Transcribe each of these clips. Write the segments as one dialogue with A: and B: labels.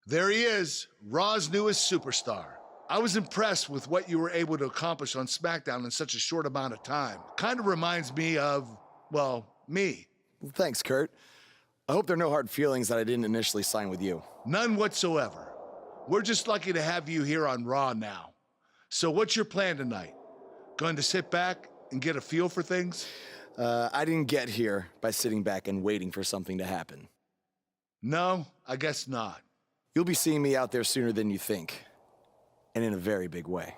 A: There he is, Raw's newest superstar. I was impressed with what you were able to accomplish on SmackDown in such a short amount of time. Kind of reminds me of, well, me.
B: Well, thanks, Kurt. I hope there are no hard feelings that I didn't initially sign with you.
A: None whatsoever. We're just lucky to have you here on Raw now. So what's your plan tonight? Going to sit back and get a feel for things?
B: I didn't get here by sitting back and waiting for something to happen.
A: No, I guess not.
B: You'll be seeing me out there sooner than you think. And in a very big way.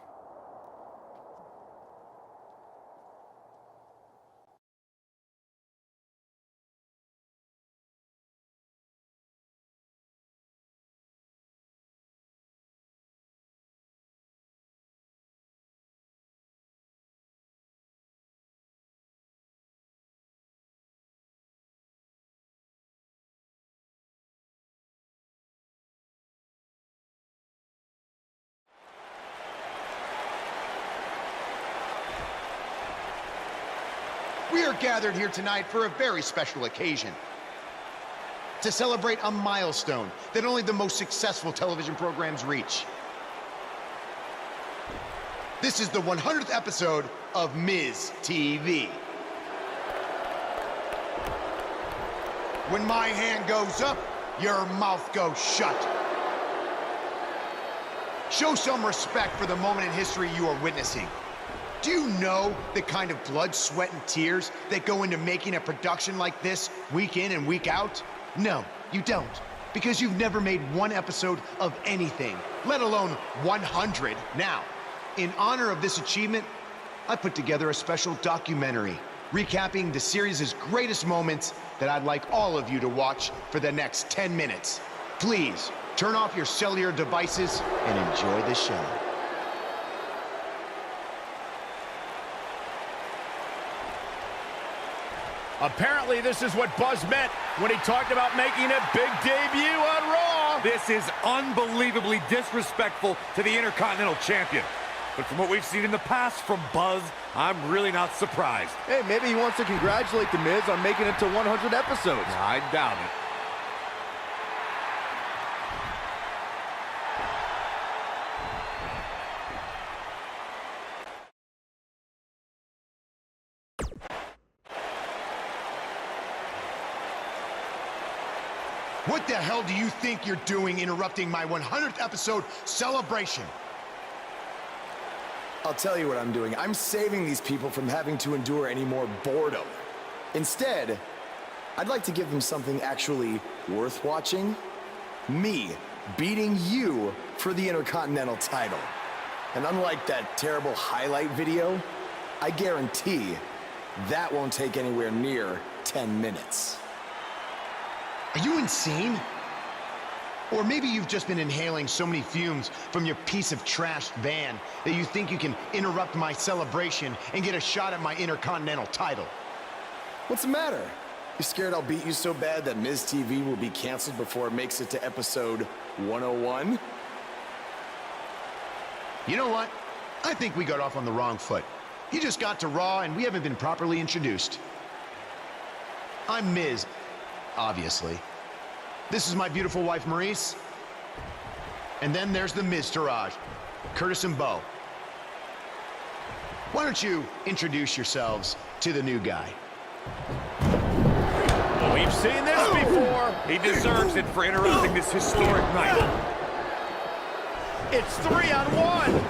C: We are gathered here tonight for a very special occasion. To celebrate a milestone that only the most successful television programs reach. This is the 100th episode of Miz TV. When my hand goes up, your mouth goes shut. Show some respect for the moment in history you are witnessing. Do you know the kind of blood, sweat, and tears that go into making a production like this week in and week out? No, you don't. Because you've never made one episode of anything, let alone 100. Now, in honor of this achievement, I put together a special documentary recapping the series' greatest moments that I'd like all of you to watch for the next 10 minutes. Please, turn off your cellular devices and enjoy the show.
D: Apparently, this is what Buzz meant when he talked about making a big debut on Raw.
E: This is unbelievably disrespectful to the Intercontinental Champion. But from what we've seen in the past from Buzz, I'm really not surprised.
D: Hey, maybe he wants to congratulate The Miz on making it to 100 episodes.
E: I doubt it.
C: What the hell do you think you're doing interrupting my 100th episode celebration?
B: I'll tell you what I'm doing. I'm saving these people from having to endure any more boredom. Instead, I'd like to give them something actually worth watching. Me beating you for the Intercontinental title. And unlike that terrible highlight video, I guarantee that won't take anywhere near 10 minutes.
C: Are you insane? Or maybe you've just been inhaling so many fumes from your piece of trash van that you think you can interrupt my celebration and get a shot at my Intercontinental title.
B: What's the matter? You scared I'll beat you so bad that Miz TV will be canceled before it makes it to episode 101?
C: You know what? I think we got off on the wrong foot. You just got to Raw and we haven't been properly introduced. I'm Miz, obviously. This is my beautiful wife, Maurice. And then there's the Miztourage, Curtis and Bo. Why don't you introduce yourselves to the new guy?
D: We've seen this before.
E: He deserves it for interrupting this historic night.
D: It's 3-on-1.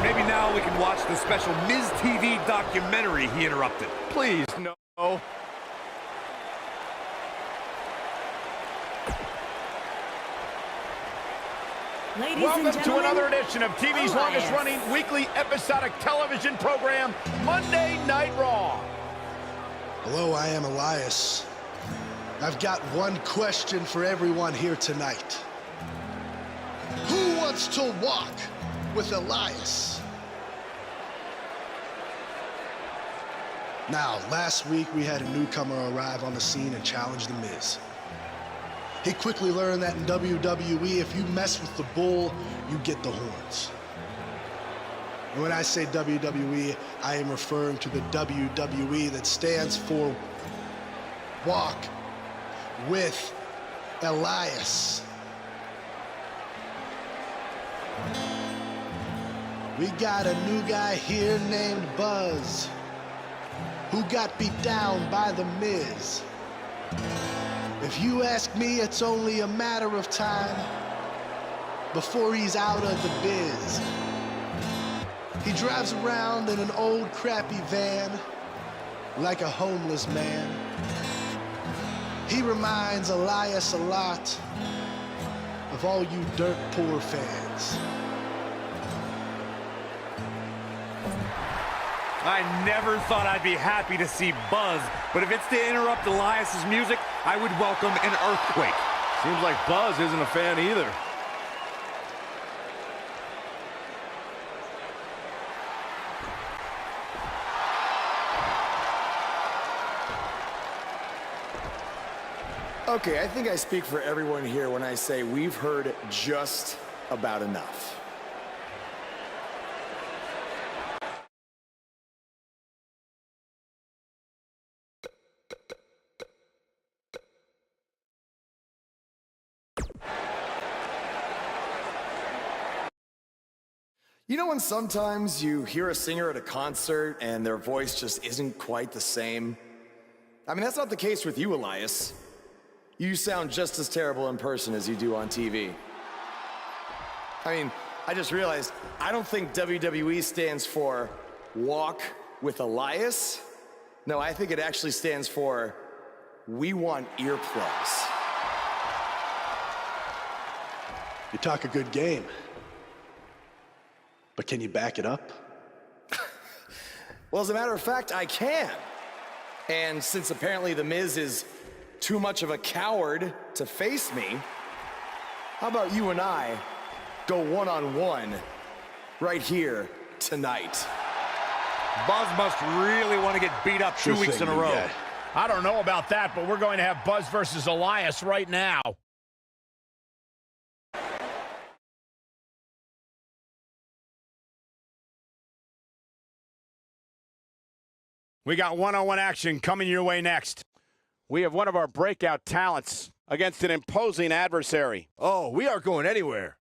E: Maybe now we can watch the special Miz TV documentary he interrupted.
D: Please, no.
F: Ladies
D: Welcome
F: and
D: to
F: gentlemen,
D: another edition of TV's
F: Elias.
D: longest-running weekly episodic television program, Monday Night Raw.
G: Hello, I am Elias. I've got one question for everyone here tonight. Who wants to walk with Elias? Now, last week we had a newcomer arrive on the scene and challenge The Miz. He quickly learned that in WWE, if you mess with the bull, you get the horns. And when I say WWE, I am referring to the WWE that stands for Walk with Elias. We got a new guy here named Buzz, who got beat down by The Miz. If you ask me, it's only a matter of time before he's out of the biz. He drives around in an old crappy van like a homeless man. He reminds Elias a lot of all you dirt poor fans.
E: I never thought I'd be happy to see Buzz, but if it's to interrupt Elias's music, I would welcome an earthquake.
D: Seems like Buzz isn't a fan either.
B: Okay, I think I speak for everyone here when I say we've heard just about enough. You know when sometimes you hear a singer at a concert and their voice just isn't quite the same? I mean, that's not the case with you, Elias. You sound just as terrible in person as you do on TV. I mean, I just realized, I don't think WWE stands for Walk with Elias. No, I think it actually stands for We Want Earplugs.
G: You talk a good game, but can you back it up?
B: Well, as a matter of fact, I can. And since apparently The Miz is too much of a coward to face me, how about you and I go one-on-one right here tonight?
E: Buzz must really want to get beat up 2 weeks in a row.
D: I don't know about that, but we're going to have Buzz versus Elias right now. We got one-on-one action coming your way next. We have one of our breakout talents against an imposing adversary.
H: Oh, we aren't going anywhere.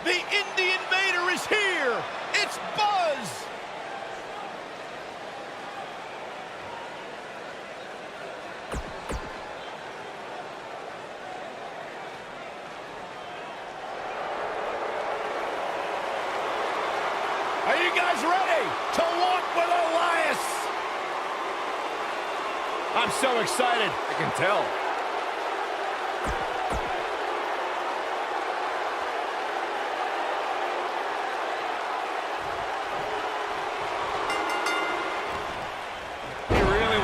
D: The Indie Invader is here! It's Buzz! Are you guys ready to walk with Elias? I'm so excited.
H: I can tell.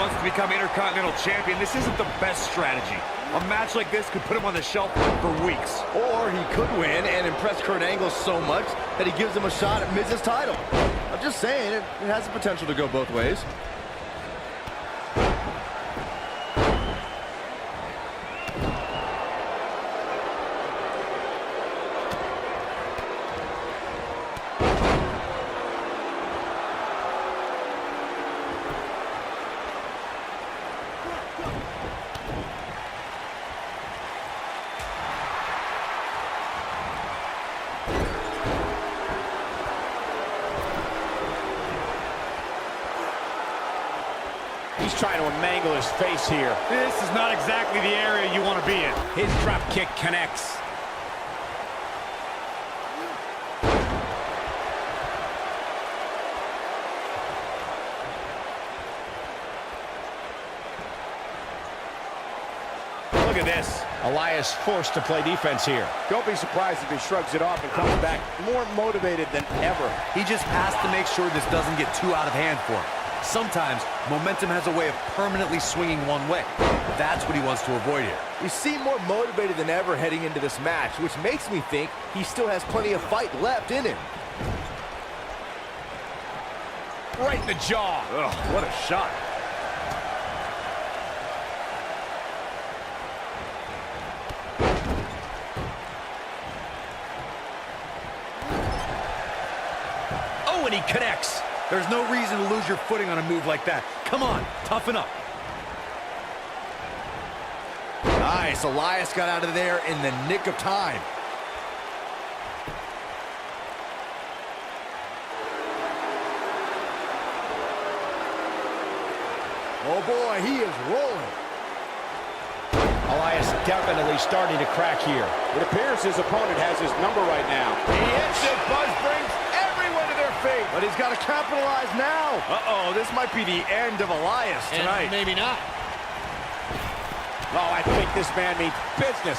E: To become Intercontinental Champion, this isn't the best strategy. A match like this could put him on the shelf for weeks.
H: Or he could win and impress Kurt Angle so much that he gives him a shot at Miz's title. I'm just saying, it has the potential to go both ways.
D: He's trying to mangle his face here.
E: This is not exactly the area you want to be in.
D: His drop kick connects. Look at this.
I: Elias forced to play defense here.
D: Don't be surprised if he shrugs it off and comes back more motivated than ever.
E: He just has to make sure this doesn't get too out of hand for him. Sometimes momentum has a way of permanently swinging one way. That's what he wants to avoid here.
H: You seem more motivated than ever heading into this match, which makes me think he still has plenty of fight left in him.
I: Right in the jaw.
E: Ugh, what a shot.
I: Oh, and he connects.
E: There's no reason to lose your footing on a move like that. Come on, toughen up.
H: Nice, Elias got out of there in the nick of time. Oh boy, he is rolling.
I: Elias definitely starting to crack here.
D: It appears his opponent has his number right now.
H: He hits it, Buzz brings everyone to their feet. But he's got to capitalize now.
E: Uh-oh, this might be the end of Elias tonight.
I: And maybe not.
D: Oh, I think this man means business.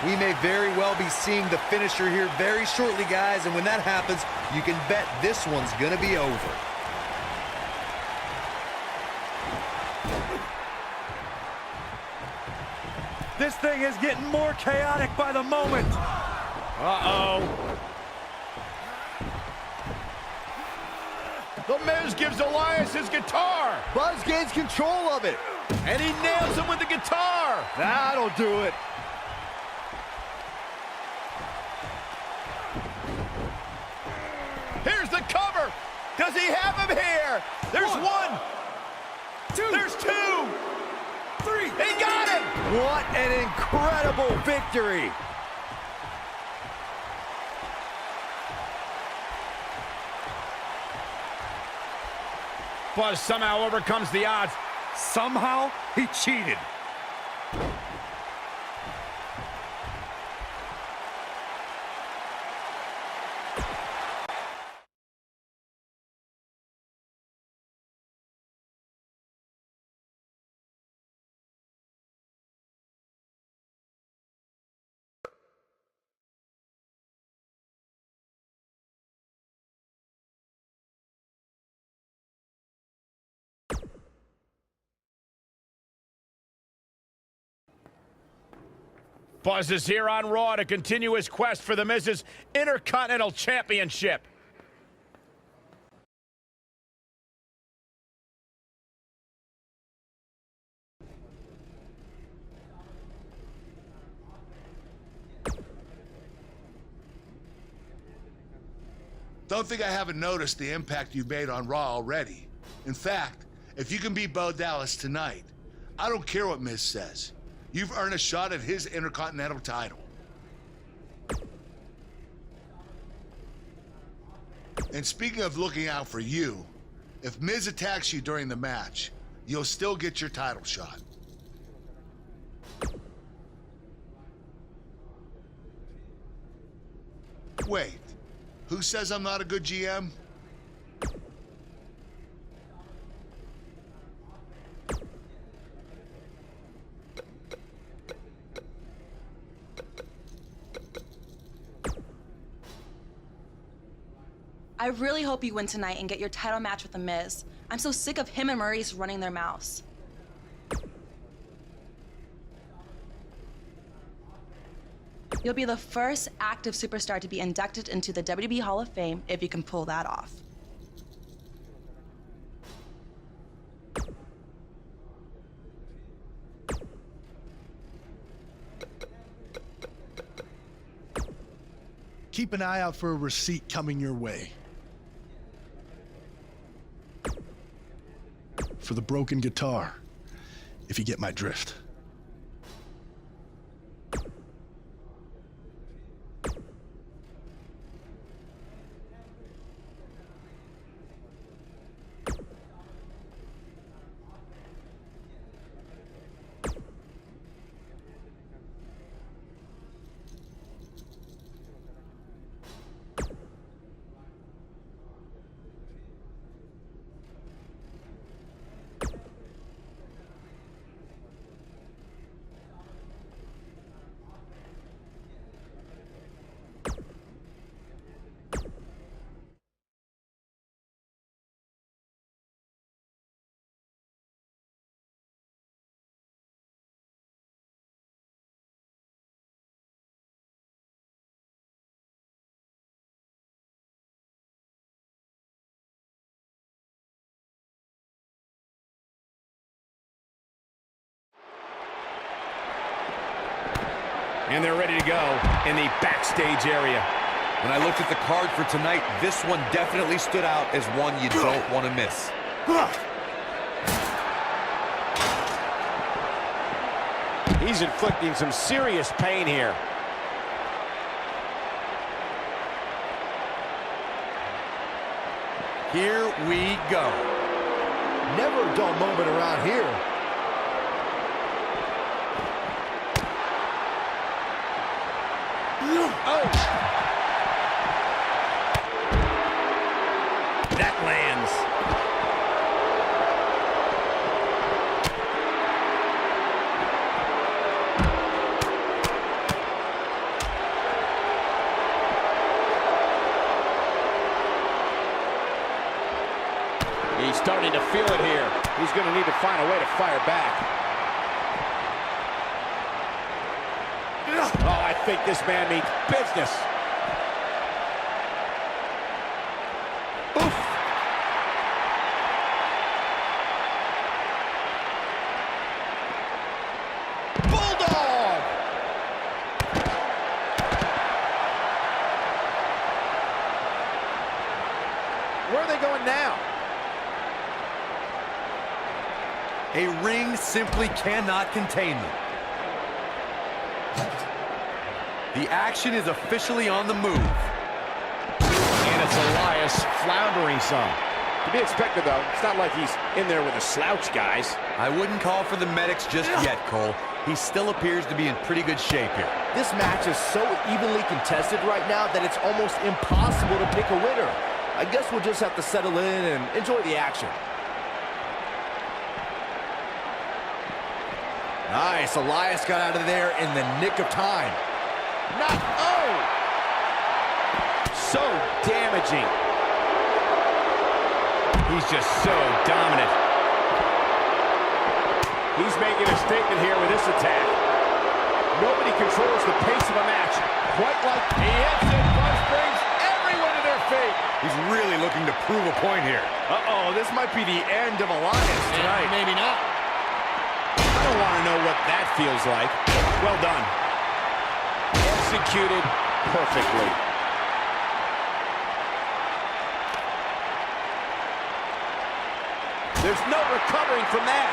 E: We may very well be seeing the finisher here very shortly, guys, and when that happens, you can bet this one's gonna be over. This thing is getting more chaotic by the moment.
I: Uh-oh. The Miz gives Elias his guitar.
H: Buzz gains control of it.
I: And he nails him with the guitar.
H: That'll do it.
I: Here's the cover. Does he have him here? There's one. There's two. Three. He got him.
H: What an incredible victory.
I: Buzz somehow overcomes the odds.
E: Somehow, he cheated.
I: Buzz is here on Raw to continue his quest for the Miz's Intercontinental Championship.
A: Don't think I haven't noticed the impact you've made on Raw already. In fact, if you can beat Bo Dallas tonight, I don't care what Miz says. You've earned a shot at his Intercontinental title. And speaking of looking out for you, if Miz attacks you during the match, you'll still get your title shot. Wait, who says I'm not a good GM?
F: I really hope you win tonight and get your title match with The Miz. I'm so sick of him and Maurice running their mouths. You'll be the first active superstar to be inducted into the WWE Hall of Fame if you can pull that off.
G: Keep an eye out for a receipt coming your way. For the broken guitar, if you get my drift.
E: And they're ready to go in the backstage area. When I looked at the card for tonight, this one definitely stood out as one you don't want to miss.
D: He's inflicting some serious pain here.
H: Here we go. Never a dull moment around here.
D: Oh! That lands. He's starting to feel it here. He's going to need to find a way to fire back. Oh, I think this man means business. Oof. Bulldog! Where are they going now?
E: A ring simply cannot contain them. The action is officially on the move.
D: And it's Elias floundering some. To be expected, though. It's not like he's in there with a slouch, guys.
E: I wouldn't call for the medics just yet, Cole. He still appears to be in pretty good shape here.
H: This match is so evenly contested right now that it's almost impossible to pick a winner. I guess we'll just have to settle in and enjoy the action. Nice, Elias got out of there in the nick of time.
D: Oh! So damaging.
E: He's just so dominant.
D: He's making a statement here with this attack. Nobody controls the pace of a match quite like he hits it. Buzz brings everyone to their feet.
E: He's really looking to prove a point here.
H: Uh-oh, this might be the end of Elias tonight.
D: Maybe not. I don't want to know what that feels like. Well done. Executed perfectly. There's no recovering from that.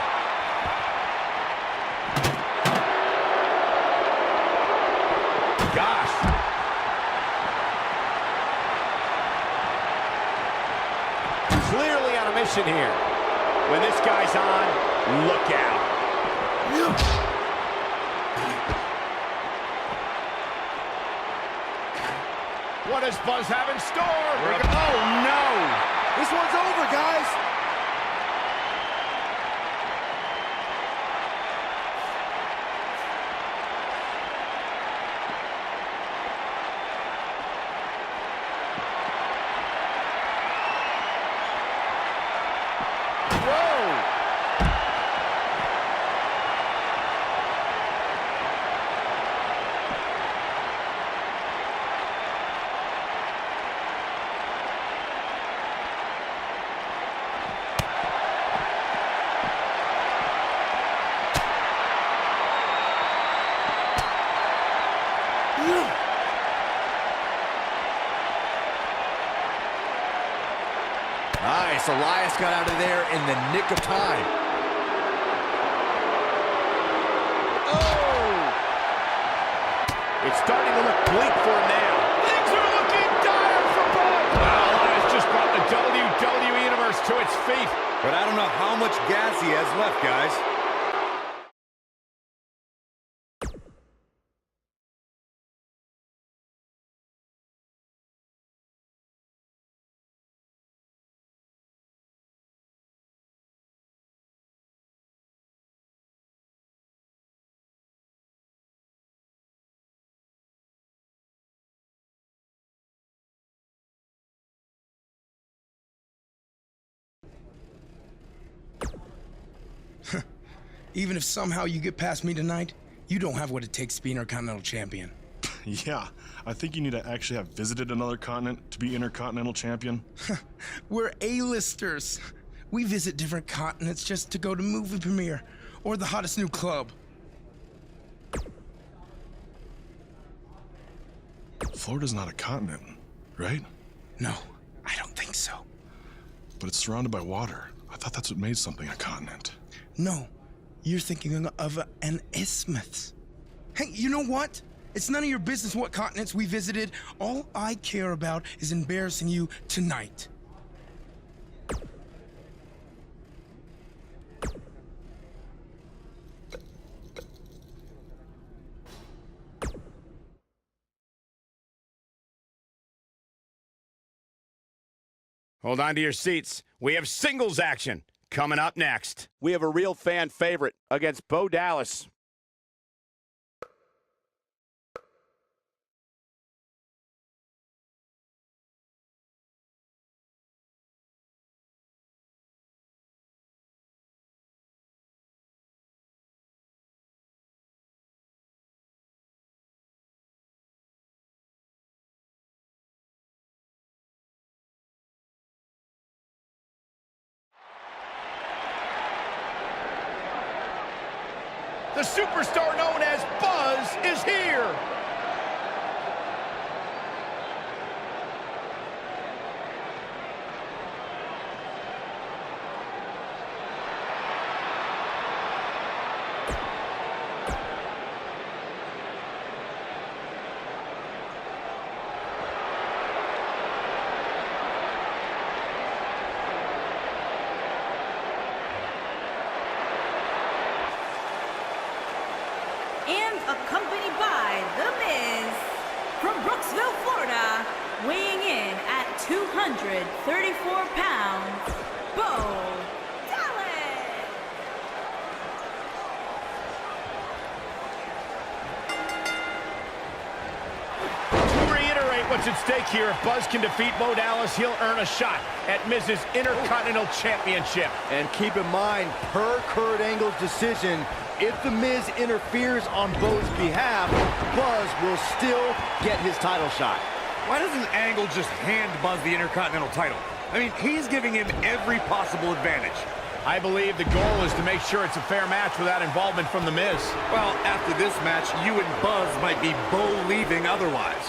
D: Gosh. Clearly on a mission here. When this guy's on, look out. What does Buzz have in store? Oh, no.
H: This one's over, guys. Nice, Elias got out of there in the nick of time.
D: Oh! It's starting to look bleak for him now. Things are looking dire for Buzz. Well, Elias just brought the WWE Universe to its feet.
E: But I don't know how much gas he has left, guys.
J: Even if somehow you get past me tonight, you don't have what it takes to be Intercontinental Champion.
K: Yeah, I think you need to actually have visited another continent to be Intercontinental Champion.
J: We're A-listers. We visit different continents just to go to movie premiere or the hottest new club.
K: Florida's not a continent, right?
J: No, I don't think so.
K: But it's surrounded by water. I thought that's what made something a continent.
J: No, you're thinking of an isthmus. Hey, you know what? It's none of your business what continents we visited. All I care about is embarrassing you tonight.
D: Hold on to your seats. We have singles action coming up next.
I: We have a real fan favorite against Bo Dallas.
D: The superstar known as Buzz is here.
L: And accompanied by The Miz, from Brooksville, Florida, weighing in at 234 pounds, Bo Dallas.
D: To reiterate what's at stake here, if Buzz can defeat Bo Dallas, he'll earn a shot at Miz's Intercontinental Championship.
H: And keep in mind, per Kurt Angle's decision, if The Miz interferes on Bo's behalf, Buzz will still get his title shot.
E: Why doesn't Angle just hand Buzz the Intercontinental title? I mean, he's giving him every possible advantage.
D: I believe the goal is to make sure it's a fair match without involvement from The Miz.
E: Well, after this match, you and Buzz might be Bo-leaving otherwise.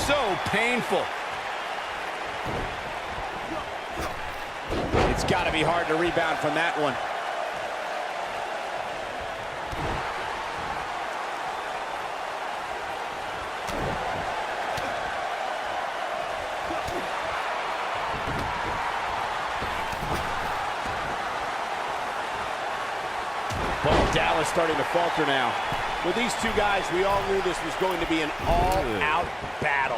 D: So painful.
I: It's got to be hard to rebound from that one. Bo Dallas starting to falter now. With these two guys, we all knew this was going to be an all-out battle.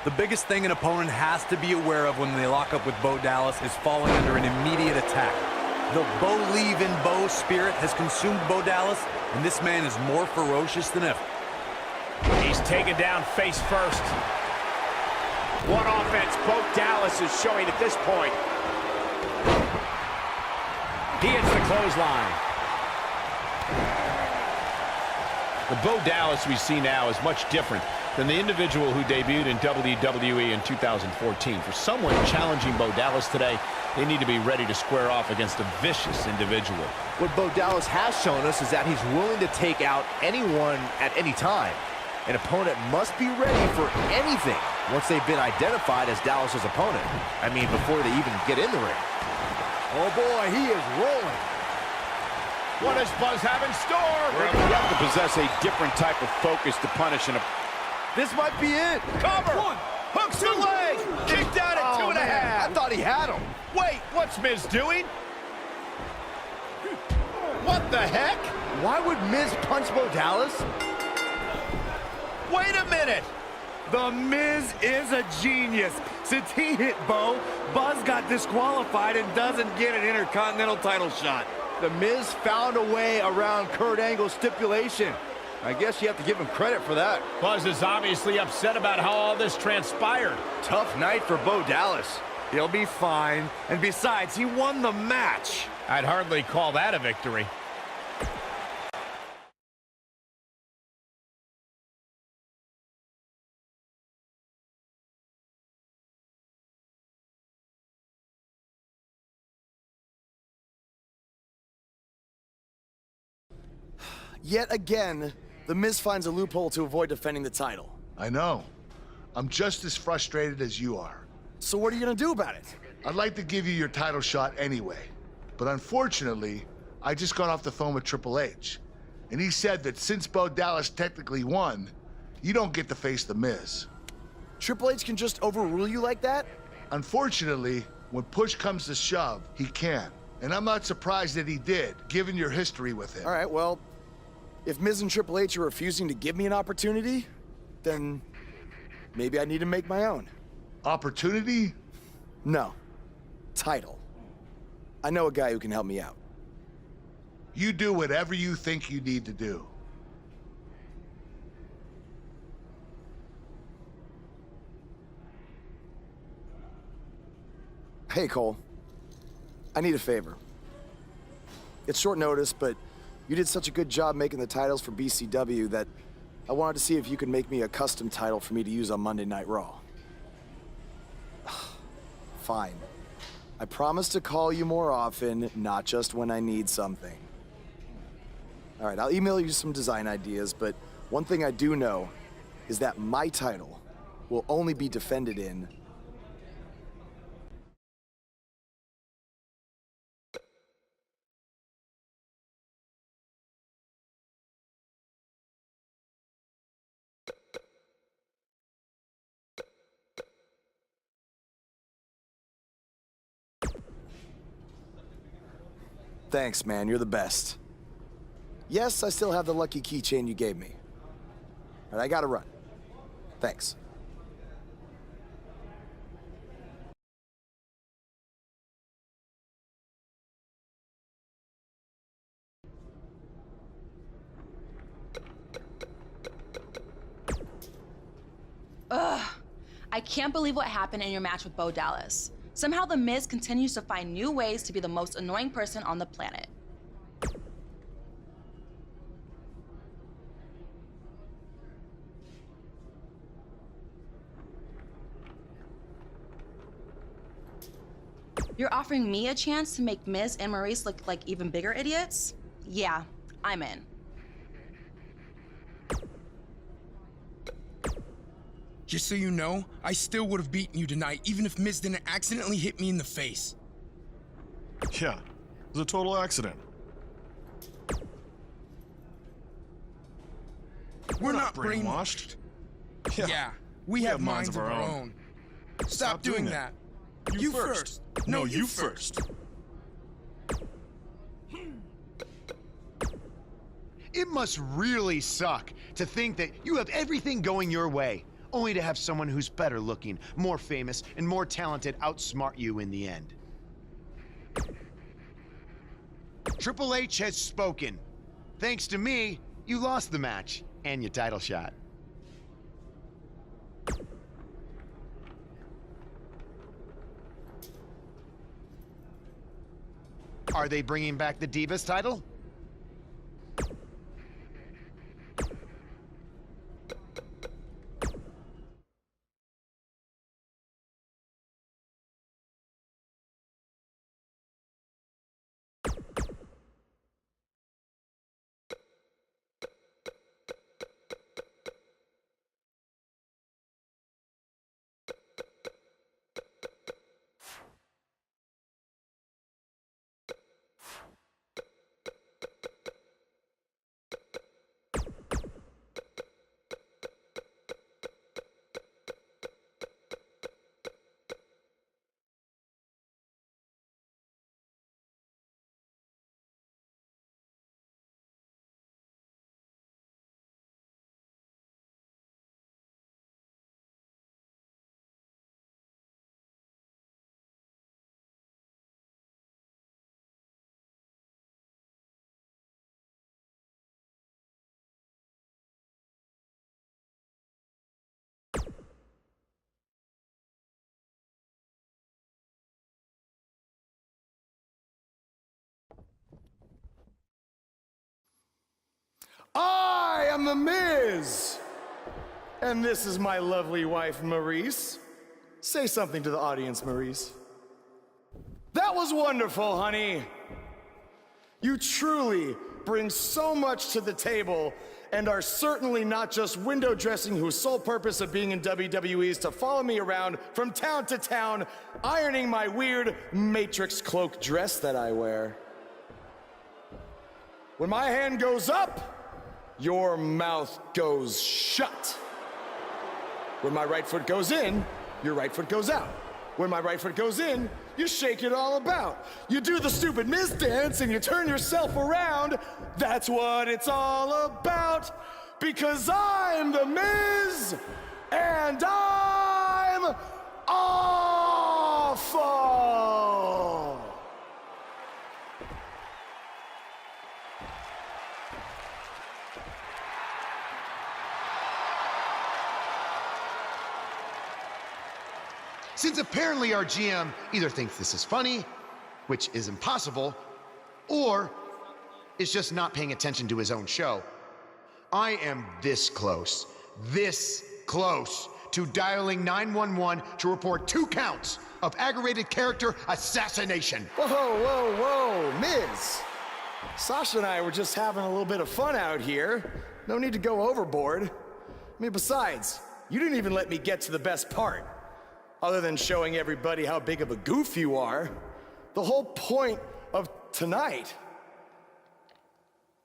E: The biggest thing an opponent has to be aware of when they lock up with Bo Dallas is falling under an immediate attack. The Bo-leave-in-Bo spirit has consumed Bo Dallas, and this man is more ferocious than ever.
D: He's taken down face first.
I: What offense Bo Dallas is showing at this point.
D: He hits the clothesline. The Bo Dallas we see now is much different than the individual who debuted in WWE in 2014. For someone challenging Bo Dallas today, they need to be ready to square off against a vicious individual.
H: What Bo Dallas has shown us is that he's willing to take out anyone at any time. An opponent must be ready for anything once they've been identified as Dallas's opponent. I mean, before they even get in the ring. Oh boy, he is rolling.
D: What does Buzz have in store?
I: You have to possess a different type of focus to punish an opponent.
H: This might be it.
D: Cover!
I: One,
D: hooks the leg! Kicked out at 2.5.
H: I thought he had him.
D: Wait, what's Miz doing? What the heck?
H: Why would Miz punch Bo Dallas?
D: Wait a minute!
E: The Miz is a genius. Since he hit Bo, Buzz got disqualified and doesn't get an Intercontinental title shot.
H: The Miz found a way around Kurt Angle's stipulation. I guess you have to give him credit for that.
D: Buzz is obviously upset about how all this transpired.
H: Tough night for Bo Dallas.
E: He'll be fine. And besides, he won the match.
D: I'd hardly call that a victory.
B: Yet again, The Miz finds a loophole to avoid defending the title.
A: I know. I'm just as frustrated as you are.
B: So what are you gonna do about it?
A: I'd like to give you your title shot anyway, but unfortunately, I just got off the phone with Triple H, and he said that since Bo Dallas technically won, you don't get to face The Miz.
B: Triple H can just overrule you like that?
A: Unfortunately, when push comes to shove, he can. And I'm not surprised that he did, given your history with him.
B: All right, well, if Miz and Triple H are refusing to give me an opportunity, then maybe I need to make my own.
A: Opportunity?
B: No. Title. I know a guy who can help me out.
A: You do whatever you think you need to do.
B: Hey, Cole. I need a favor. It's short notice, but you did such a good job making the titles for BCW that I wanted to see if you could make me a custom title for me to use on Monday Night Raw. Fine. I promise to call you more often, not just when I need something. All right, I'll email you some design ideas, but one thing I do know is that my title will only be defended in Thanks, man. You're the best. Yes, I still have the lucky keychain you gave me. All right, I gotta run. Thanks.
F: Ugh. I can't believe what happened in your match with Bo Dallas. Somehow The Miz continues to find new ways to be the most annoying person on the planet. You're offering me a chance to make Miz and Maurice look like even bigger idiots? Yeah, I'm in.
J: Just so you know, I still would have beaten you tonight, even if Miz didn't accidentally hit me in the face.
K: Yeah, it was a total accident.
J: We're not brainwashed. Yeah, we have minds of our own. Stop doing that. You first. No, you first.
C: It must really suck to think that you have everything going your way, only to have someone who's better looking, more famous, and more talented outsmart you in the end. Triple H has spoken. Thanks to me, you lost the match and your title shot. Are they bringing back the Divas title?
B: I am The Miz. And this is my lovely wife, Maurice. Say something to the audience, Maurice. That was wonderful, honey. You truly bring so much to the table and are certainly not just window dressing whose sole purpose of being in WWE is to follow me around from town to town, ironing my weird Matrix cloak dress that I wear. When my hand goes up, your mouth goes shut. When my right foot goes in, your right foot goes out. When my right foot goes in, you shake it all about. You do the stupid Miz dance and you turn yourself around. That's what it's all about. Because I'm The Miz and I'm awful.
C: Since apparently our GM either thinks this is funny, which is impossible, or is just not paying attention to his own show, I am this close to dialing 911 to report 2 counts of aggravated character assassination.
B: Whoa, Miz. Sasha and I were just having a little bit of fun out here. No need to go overboard. I mean, besides, you didn't even let me get to the best part. Other than showing everybody how big of a goof you are, the whole point of tonight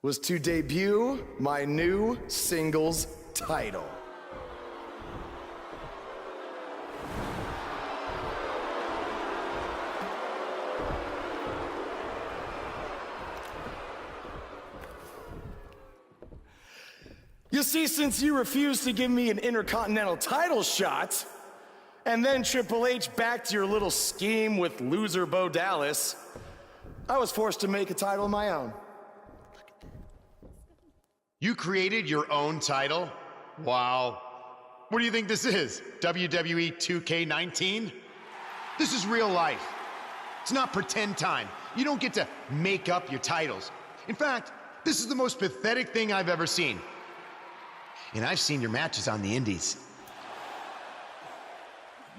B: was to debut my new singles title. You see, since you refused to give me an Intercontinental title shot, and then Triple H backed your little scheme with loser Bo Dallas, I was forced to make a title of my own.
C: You created your own title? Wow. What do you think this is? WWE 2k19? This is real life. It's not pretend time. You don't get to make up your titles. In fact, this is the most pathetic thing I've ever seen. And I've seen your matches on the indies.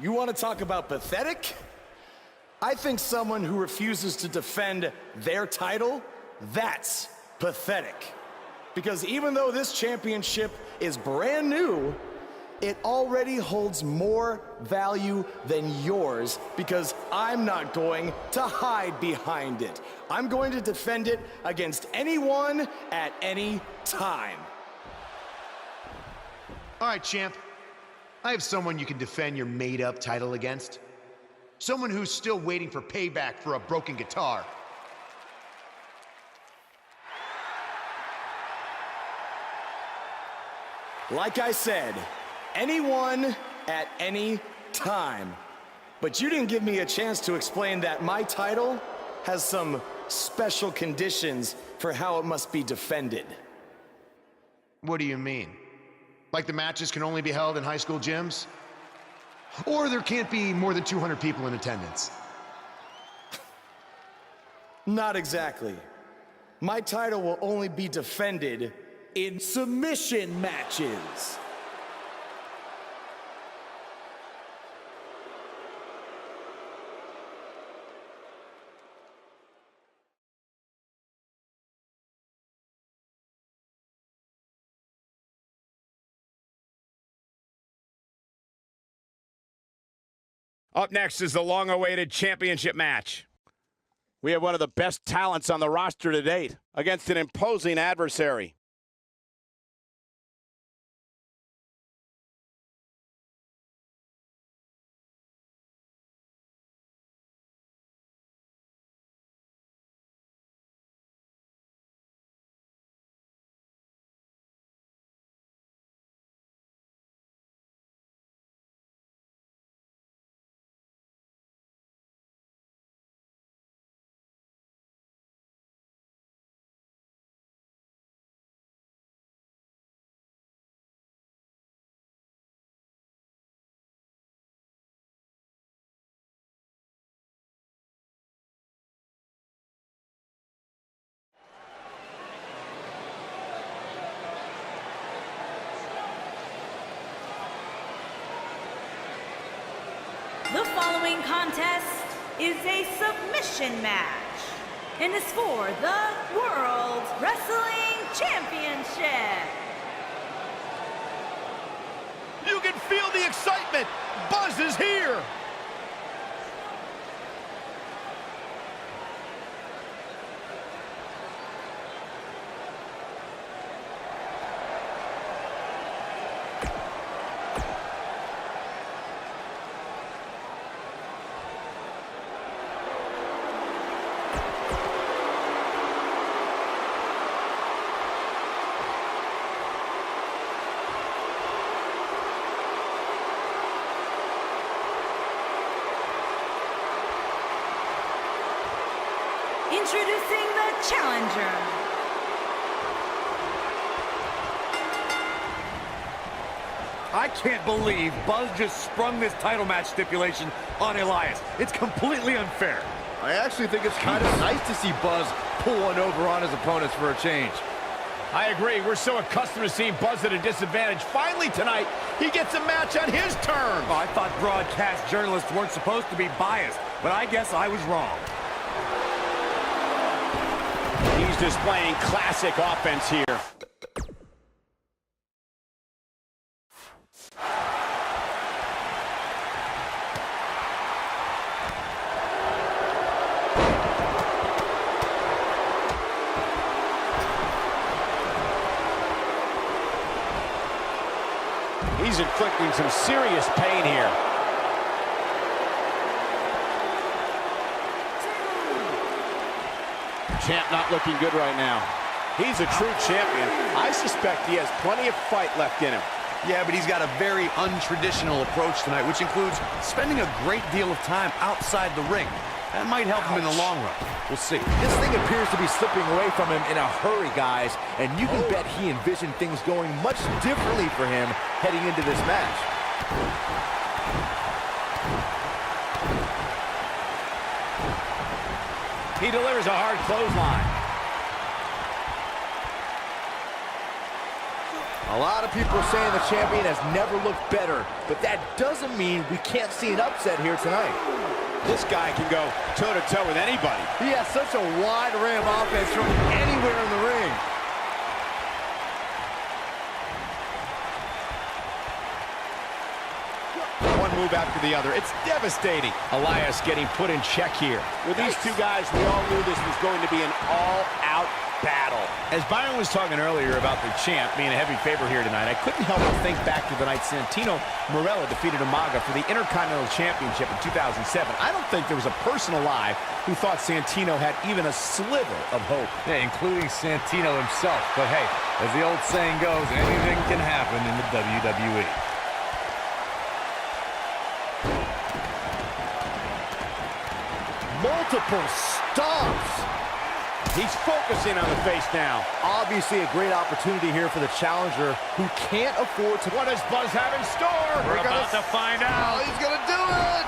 B: You want to talk about pathetic? I think someone who refuses to defend their title, that's pathetic. Because even though this championship is brand new, it already holds more value than yours because I'm not going to hide behind it. I'm going to defend it against anyone at any time.
C: All right, champ. I have someone you can defend your made-up title against. Someone who's still waiting for payback for a broken guitar.
B: Like I said, anyone at any time. But you didn't give me a chance to explain that my title has some special conditions for how it must be defended.
C: What do you mean? Like the matches can only be held in high school gyms? Or there can't be more than 200 people in attendance?
B: Not exactly. My title will only be defended in submission matches.
D: Up next is the long-awaited championship match. We have one of the best talents on the roster to date against an imposing adversary.
L: following contest is a submission match and is for the World Wrestling Championship.
I: You can feel the excitement. Buzz is here.
L: Introducing the challenger.
E: I can't believe Buzz just sprung this title match stipulation on Elias. It's completely unfair.
H: I actually think it's kind of nice to see Buzz pull one over on his opponents for a change.
D: I agree. We're so accustomed to seeing Buzz at a disadvantage. Finally tonight, he gets a match on his terms.
E: Oh, I thought broadcast journalists weren't supposed to be biased, but I guess I was wrong.
D: He's displaying classic offense here. He's inflicting some serious pain here. Champ not looking good right now. He's a true champion. I suspect he has plenty of fight left in him.
E: Yeah, but he's got a very untraditional approach tonight, which includes spending a great deal of time outside the ring. That might help him in the long run. We'll see.
H: This thing appears to be slipping away from him in a hurry, guys, and you can bet he envisioned things going much differently for him heading into this match.
D: He delivers a hard clothesline.
H: A lot of people are saying the champion has never looked better, but that doesn't mean we can't see an upset here tonight.
D: This guy can go toe-to-toe with anybody.
H: He has such a wide array of offense from anywhere in the ring.
D: One move after the other. It's devastating. Elias getting put in check here. With these two guys, we all knew this was going to be an all-out battle. As Byron was talking earlier about the champ being a heavy favorite here tonight, I couldn't help but think back to the night Santino Marella defeated Umaga for the Intercontinental Championship in 2007. I don't think there was a person alive who thought Santino had even a sliver of hope.
E: Yeah, including Santino himself. But hey, as the old saying goes, anything can happen in the WWE.
H: Multiple stomps.
D: He's focusing on the face now.
H: Obviously a great opportunity here for the challenger who can't afford to...
D: What does Buzz have in store?
E: We're about to find out.
H: Oh, he's gonna do it!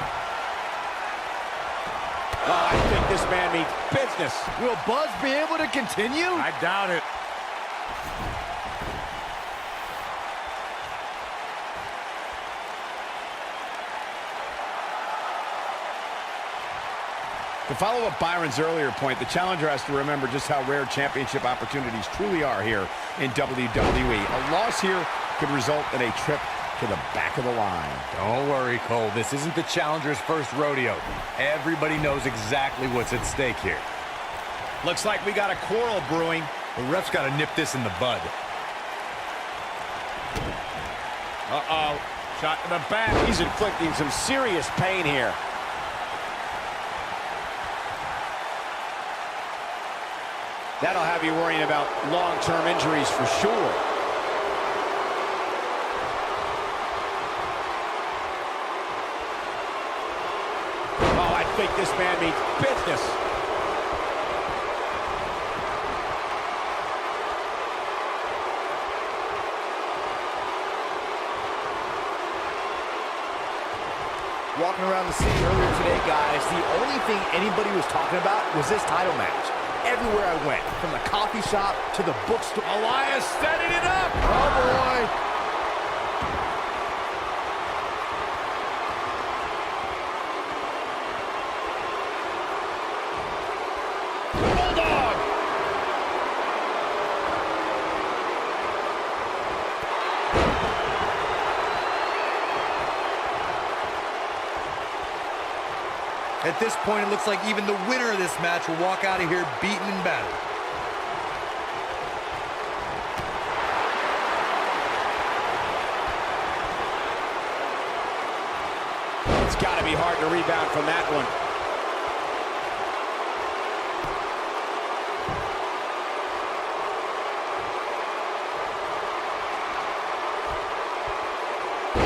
D: Oh, I think this man means business.
H: Will Buzz be able to continue?
E: I doubt it.
D: To follow up Byron's earlier point, the challenger has to remember just how rare championship opportunities truly are here in WWE. A loss here could result in a trip to the back of the line.
E: Don't worry, Cole. This isn't the challenger's first rodeo. Everybody knows exactly what's at stake here.
D: Looks like we got a quarrel brewing.
E: The ref's got to nip this in the bud.
D: Uh-oh. Shot to the back. He's inflicting some serious pain here. That'll have you worrying about long-term injuries for sure. Oh, I think this man means business.
H: Walking around the city earlier today, guys, the only thing anybody was talking about was this title match. Everywhere I went, from the coffee shop to the bookstore.
D: Elias setting it up.
H: Oh, boy.
E: At this point, it looks like even the winner of this match will walk out of here beaten and battered.
D: It's got to be hard to rebound from that one.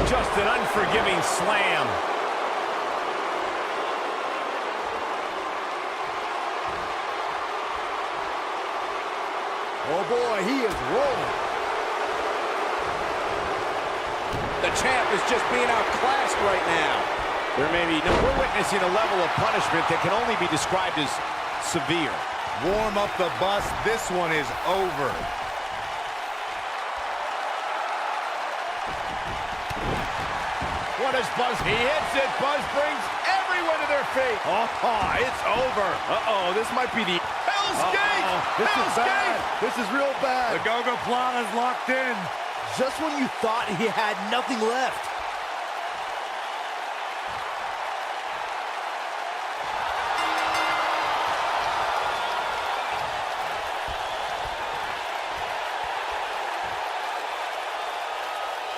D: Just an unforgiving slam.
H: Oh boy, he is rolling.
D: The champ is just being outclassed right now. We're witnessing a level of punishment that can only be described as severe.
I: Warm up the bus. This one is over.
D: What is Buzz? He hits it. Buzz brings everyone to their feet.
I: Oh, it's over. Uh-oh, this might be the Hell's Gate.
H: This is
I: Hell's
H: bad.
I: Gate.
H: This is real bad.
I: The Go-Go Plana's locked in.
H: Just when you thought he had nothing left.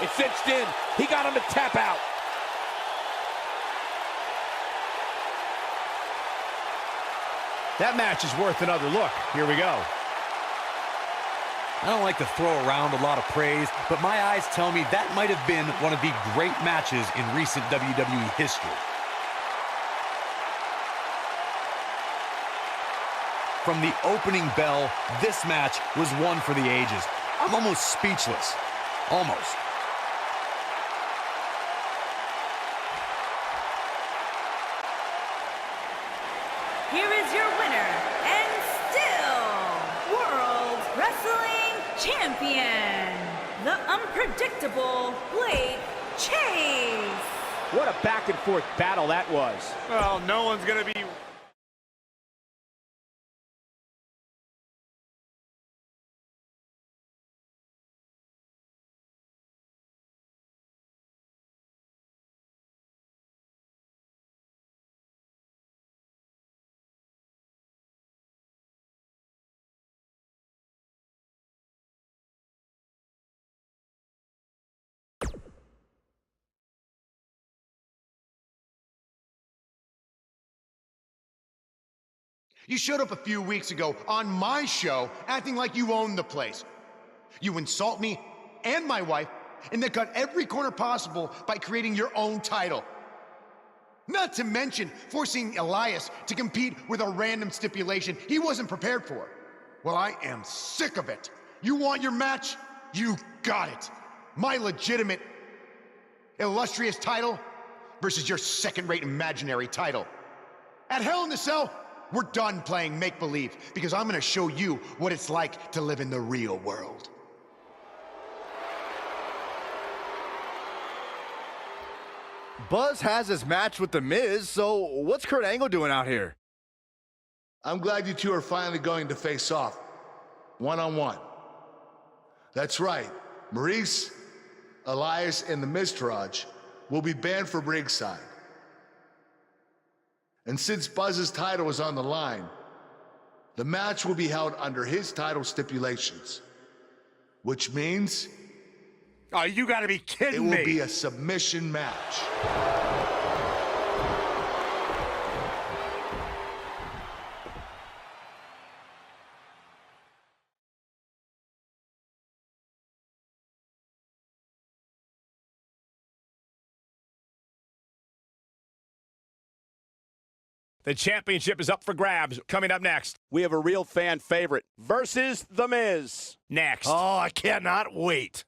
D: It's cinched in. He got him to tap out. That match is worth another look. Here we go.
E: I don't like to throw around a lot of praise, but my eyes tell me that might have been one of the great matches in recent WWE history. From the opening bell, this match was one for the ages. I'm almost speechless. Almost.
L: Here is your winner, and still World Wrestling Champion, the unpredictable Blake Chase.
D: What a back and forth battle that was.
I: Well, no one's going to be...
C: You showed up a few weeks ago on my show acting like you own the place. You insult me and my wife and then cut every corner possible by creating your own title. Not to mention forcing Elias to compete with a random stipulation he wasn't prepared for. Well, I am sick of it. You want your match? You got it. My legitimate, illustrious title versus your second-rate imaginary title. At Hell in the Cell, we're done playing make-believe because I'm gonna show you what it's like to live in the real world.
H: Buzz has his match with The Miz, so what's Kurt Angle doing out here?
A: I'm glad you two are finally going to face off, one-on-one. That's right, Maurice, Elias, and the Miztourage will be banned from ringside. And since Buzz's title is on the line, the match will be held under his title stipulations, which means
I: Oh, you gotta be kidding me.
A: it will be a submission match.
D: The championship is up for grabs. Coming up next, we have a real fan favorite versus The Miz. Next.
I: Oh, I cannot wait.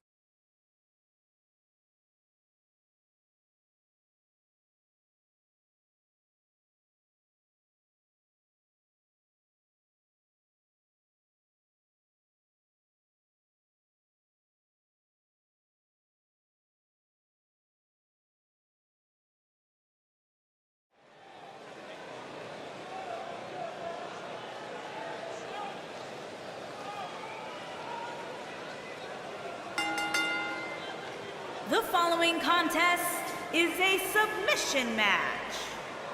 L: The following contest is a submission match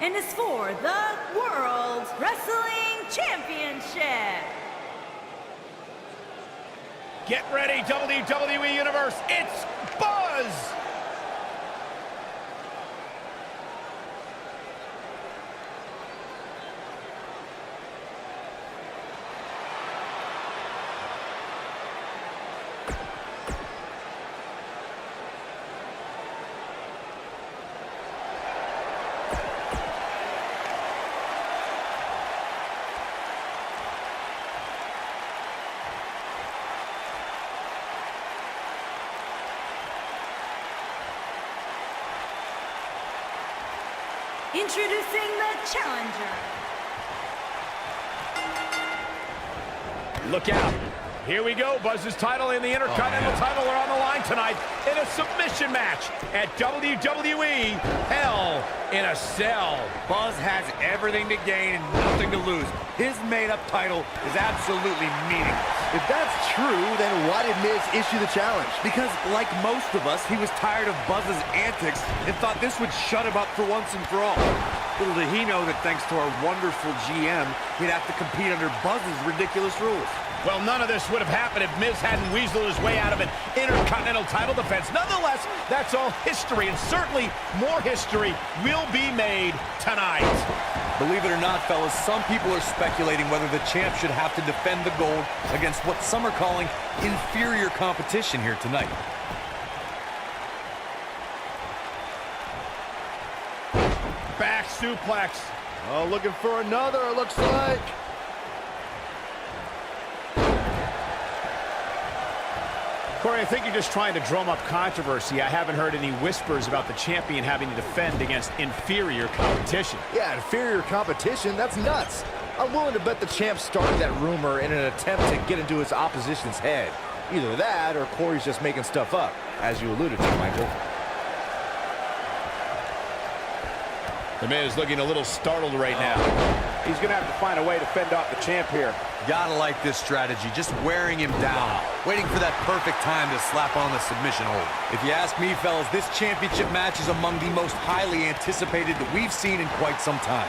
L: and is for the World Wrestling Championship.
D: Get ready, WWE Universe. It's Buzz!
L: Introducing the challenger.
D: Look out. Here we go. Buzz's title and the Intercontinental title are on the line tonight in a submission match at WWE Hell in a Cell.
E: Buzz has everything to gain and nothing to lose. His made-up title is absolutely meaningless.
H: If that's true, then why did Miz issue the challenge?
E: Because, like most of us, he was tired of Buzz's antics and thought this would shut him up for once and for all. Little did he know that thanks to our wonderful GM, he'd have to compete under Buzz's ridiculous rules.
D: Well, none of this would have happened if Miz hadn't weaseled his way out of an Intercontinental title defense. Nonetheless, that's all history, and certainly more history will be made tonight.
E: Believe it or not, fellas, some people are speculating whether the champ should have to defend the gold against what some are calling inferior competition here tonight.
D: Back suplex.
H: Oh, looking for another, it looks like.
D: Corey, I think you're just trying to drum up controversy. I haven't heard any whispers about the champion having to defend against inferior competition.
H: Yeah, inferior competition, that's nuts. I'm willing to bet the champ started that rumor in an attempt to get into his opposition's head. Either that, or Corey's just making stuff up, as you alluded to, Michael.
D: The Miz looking a little startled right now. He's going to have to find a way to fend off the champ here.
E: Gotta like this strategy, just wearing him down, waiting for that perfect time to slap on the submission hold. If you ask me, fellas, this championship match is among the most highly anticipated that we've seen in quite some time.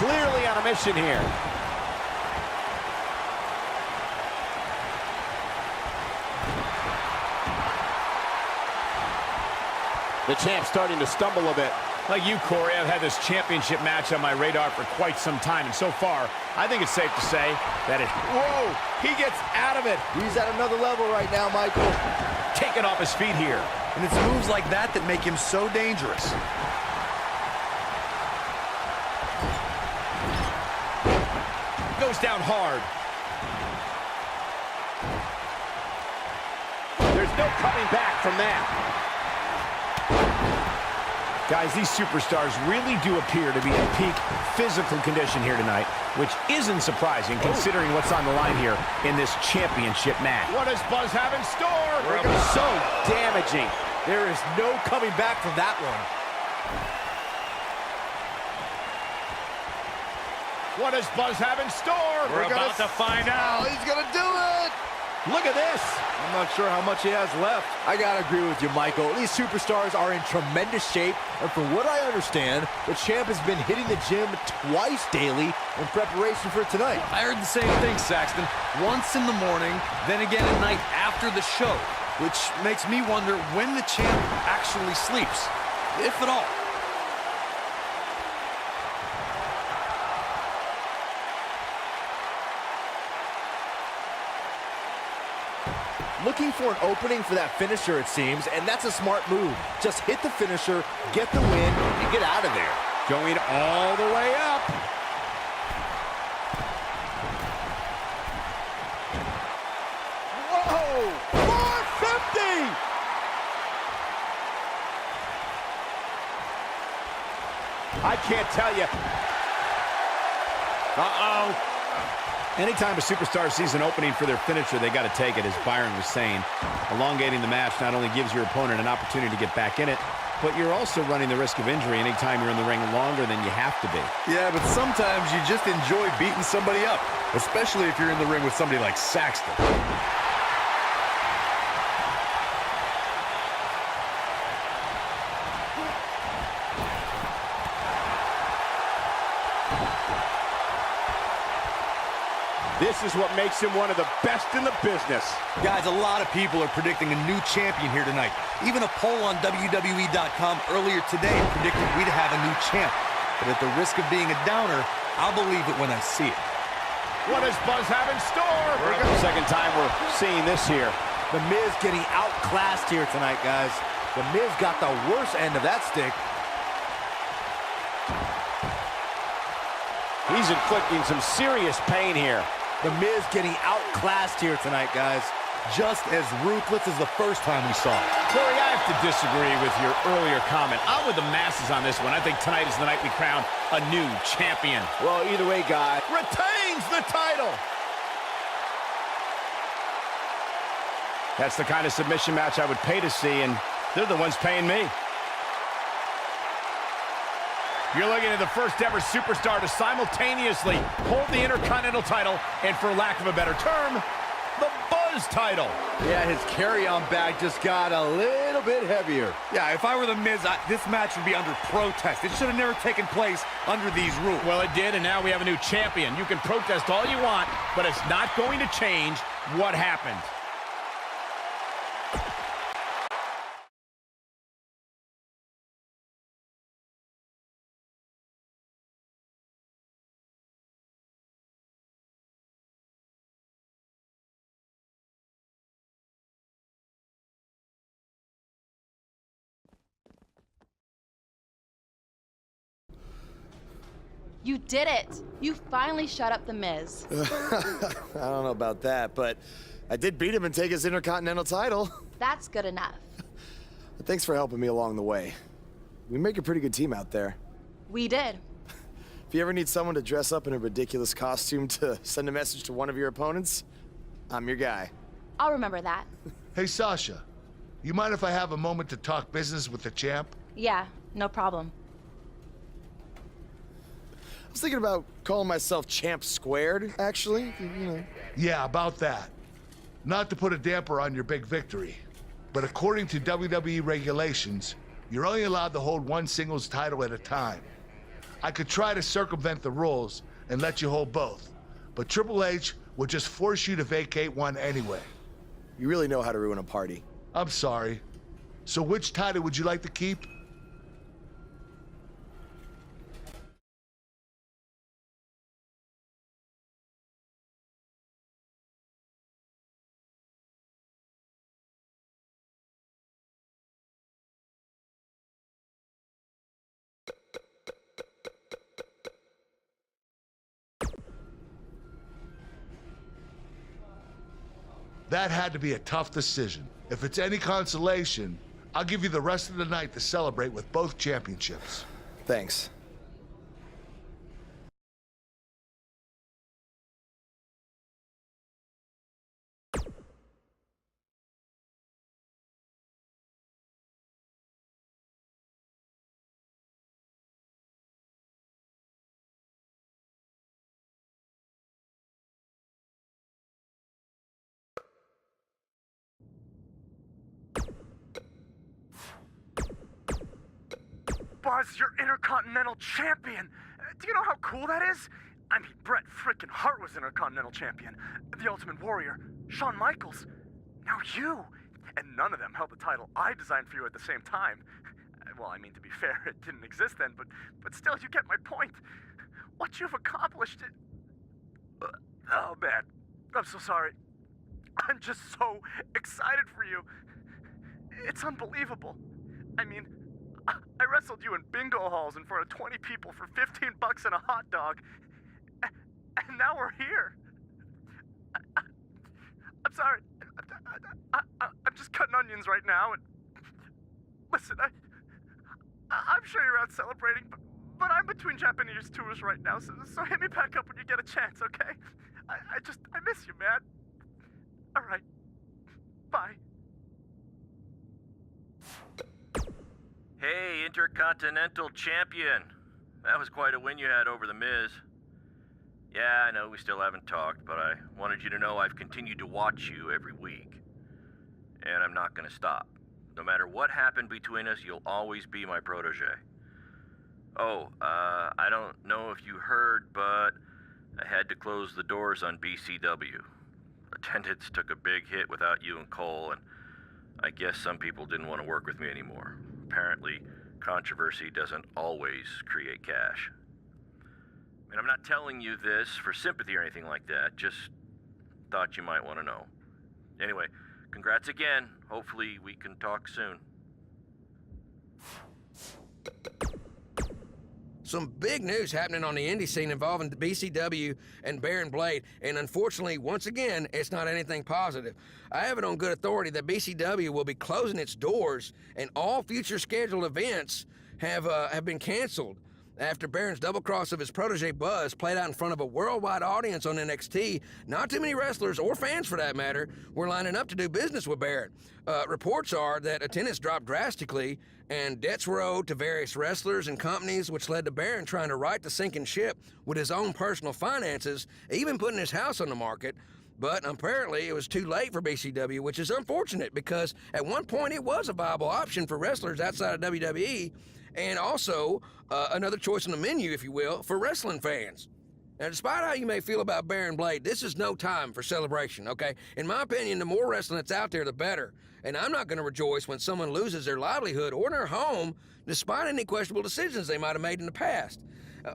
D: Clearly on a mission here. The champ's starting to stumble a bit. Like you, Corey, I've had this championship match on my radar for quite some time, and so far, I think it's safe to say that it... Whoa! He gets out of it!
H: He's at another level right now, Michael.
D: Taken off his feet here.
E: And it's moves like that that make him so dangerous.
D: Goes down hard. There's no coming back from that. Guys, these superstars really do appear to be in peak physical condition here tonight, which isn't surprising considering what's on the line here in this championship match. What does Buzz have in store?
H: So damaging. There is no coming back from that one.
D: What does Buzz have in store?
E: We're about to find out.
H: He's gonna do it!
D: Look at this.
H: I'm not sure how much he has left. I gotta agree with you, Michael. These superstars are in tremendous shape, and from what I understand, the champ has been hitting the gym twice daily in preparation for tonight.
E: I heard the same thing, Saxton. Once in the morning, then again at night after the show, which makes me wonder when the champ actually sleeps, if at all.
H: Looking for an opening for that finisher, it seems, and that's a smart move. Just hit the finisher, get the win, and get out of there.
D: Going all the way up.
H: Whoa! 450!
D: I can't tell you. Uh-oh. Anytime a superstar sees an opening for their finisher, they got to take it, as Byron was saying. Elongating the match not only gives your opponent an opportunity to get back in it, but you're also running the risk of injury anytime you're in the ring longer than you have to be.
E: Yeah, but sometimes you just enjoy beating somebody up, especially if you're in the ring with somebody like Saxton.
D: This is what makes him one of the best in the business.
E: Guys, a lot of people are predicting a new champion here tonight. Even a poll on WWE.com earlier today predicted we'd have a new champ. But at the risk of being a downer, I'll believe it when I see it.
D: What does Buzz have in store? For the second time we're seeing this here.
H: The Miz getting outclassed here tonight, guys. The Miz got the worst end of that stick.
D: He's inflicting some serious pain here.
H: The Miz getting outclassed here tonight, guys.
E: Just as ruthless as the first time we saw it.
D: Corey, I have to disagree with your earlier comment. I'm with the masses on this one. I think tonight is the night we crown a new champion.
H: Well, either way, guys.
D: Retains the title. That's the kind of submission match I would pay to see, and they're the ones paying me. You're looking at the first ever superstar to simultaneously hold the Intercontinental title and, for lack of a better term, the Buzz title.
H: Yeah, his carry-on bag just got a little bit heavier.
E: Yeah, if I were the Miz, this match would be under protest. It should have never taken place under these rules.
D: Well, it did, and now we have a new champion. You can protest all you want, but it's not going to change what happened.
F: You did it! You finally shut up the Miz.
B: I don't know about that, but I did beat him and take his Intercontinental title.
F: That's good enough.
B: Thanks for helping me along the way. We make a pretty good team out there.
F: We did.
B: If you ever need someone to dress up in a ridiculous costume to send a message to one of your opponents, I'm your guy.
F: I'll remember that.
A: Hey, Sasha, you mind if I have a moment to talk business with the champ?
F: Yeah, no problem.
B: I was thinking about calling myself Champ Squared, actually. You know.
A: Yeah, about that. Not to put a damper on your big victory, but according to WWE regulations, you're only allowed to hold one singles title at a time. I could try to circumvent the rules and let you hold both, but Triple H would just force you to vacate one anyway.
B: You really know how to ruin a party.
A: I'm sorry. So which title would you like to keep? That had to be a tough decision. If it's any consolation, I'll give you the rest of the night to celebrate with both championships.
B: Thanks.
M: Buzz, you're Intercontinental Champion. Do you know how cool that is? I mean, Bret frickin' Hart was Intercontinental Champion. The Ultimate Warrior, Shawn Michaels. Now you. And none of them held the title I designed for you at the same time. Well, I mean, to be fair, it didn't exist then, but still, you get my point. What you've accomplished oh, man. I'm so sorry. I'm just so excited for you. It's unbelievable. I mean, I wrestled you in bingo halls in front of 20 people for $15 and a hot dog. And now we're here. I'm sorry. I'm just cutting onions right now. And listen, I'm sure you're out celebrating, but I'm between Japanese tours right now, so hit me back up when you get a chance, okay? I miss you, man. All right. Bye.
N: Hey, Intercontinental Champion. That was quite a win you had over The Miz. Yeah, I know we still haven't talked, but I wanted you to know I've continued to watch you every week. And I'm not gonna stop. No matter what happened between us, you'll always be my protege. Oh, I don't know if you heard, but I had to close the doors on BCW. Attendance took a big hit without you and Cole, and I guess some people didn't want to work with me anymore. Apparently, controversy doesn't always create cash. And I'm not telling you this for sympathy or anything like that, just thought you might want to know. Anyway, congrats again. Hopefully we can talk soon.
O: Some big news happening on the indie scene involving the BCW and Baron Blade, and unfortunately, once again, it's not anything positive. I have it on good authority that BCW will be closing its doors, and all future scheduled events have been canceled. After Baron's double cross of his protege Buzz played out in front of a worldwide audience on NXT, not too many wrestlers, or fans for that matter, were lining up to do business with Baron. Reports are that attendance dropped drastically, and debts were owed to various wrestlers and companies, which led to Baron trying to right the sinking ship with his own personal finances, even putting his house on the market. But apparently it was too late for BCW, which is unfortunate because at one point it was a viable option for wrestlers outside of WWE, and also another choice on the menu, if you will, for wrestling fans. Now, despite how you may feel about Baron Blade, this is no time for celebration, okay? In my opinion, the more wrestling that's out there, the better. And I'm not going to rejoice when someone loses their livelihood or their home, despite any questionable decisions they might have made in the past.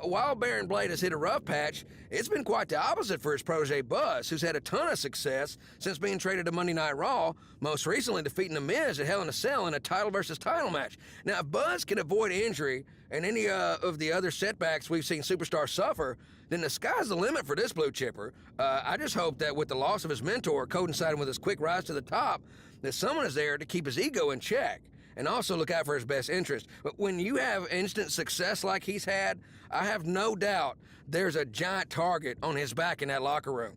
O: While Baron Blade has hit a rough patch, it's been quite the opposite for his protege Buzz, who's had a ton of success since being traded to Monday Night Raw, most recently defeating The Miz at Hell in a Cell in a title versus title match. Now, if Buzz can avoid injury and any of the other setbacks we've seen superstars suffer, then the sky's the limit for this blue chipper. I just hope that with the loss of his mentor coinciding with his quick rise to the top, that someone is there to keep his ego in check and also look out for his best interest. But when you have instant success like he's had, I have no doubt there's a giant target on his back in that locker room.